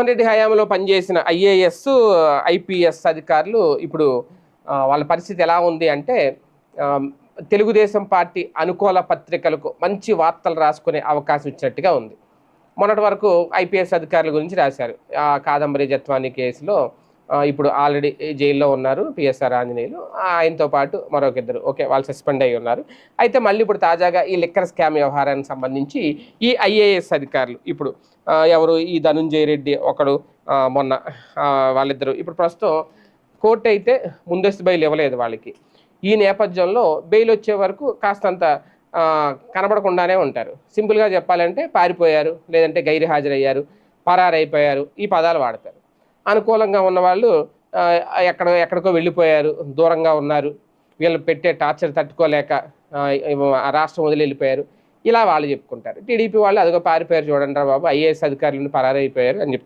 జగన్మోహన్ రెడ్డి హయాంలో పనిచేసిన IAS, IPS అధికారులు ఇప్పుడు వాళ్ళ పరిస్థితి ఎలా ఉంది అంటే తెలుగుదేశం పార్టీ అనుకూల పత్రికలకు మంచి వార్తలు రాసుకునే అవకాశం ఇచ్చినట్టుగా ఉంది. మొన్నటి వరకు ఐపీఎస్ అధికారుల గురించి రాశారు. కాదంబరి జత్వానీ కేసులో ఇప్పుడు ఆల్రెడీ జైల్లో ఉన్నారు పిఎస్ఆర్ ఆంజనేయులు. ఆయనతో పాటు మరొక ఇద్దరు, ఓకే, వాళ్ళు సస్పెండ్ అయ్యి ఉన్నారు. అయితే మళ్ళీ ఇప్పుడు తాజాగా ఈ లిక్కర్ స్కామ్ వ్యవహారానికి సంబంధించి ఈ ఐఏఎస్ అధికారులు ఇప్పుడు ఎవరు, ఈ ధనుంజయ రెడ్డి ఒకడు, మొన్న వాళ్ళిద్దరు ఇప్పుడు ప్రస్తుతం కోర్టు అయితే ముందస్తు బెయిల్ ఇవ్వలేదు వాళ్ళకి. ఈ నేపథ్యంలో బెయిల్ వచ్చే వరకు కాస్తంత కనబడకుండానే ఉంటారు. సింపుల్గా చెప్పాలంటే పారిపోయారు, లేదంటే గైరు హాజరయ్యారు, పరారైపోయారు, ఈ పదాలు వాడతారు. అనుకూలంగా ఉన్నవాళ్ళు ఎక్కడికో వెళ్ళిపోయారు, దూరంగా ఉన్నారు, వీళ్ళు పెట్టే టార్చర్ తట్టుకోలేక రాష్ట్రం వదిలి వెళ్ళిపోయారు, ఇలా వాళ్ళు చెప్పుకుంటారు. టీడీపీ వాళ్ళు అదిగో పారిపోయారు చూడండి రా బాబు, ఐఏఎస్ అధికారులను పరారైపోయారు అని చెప్తారు.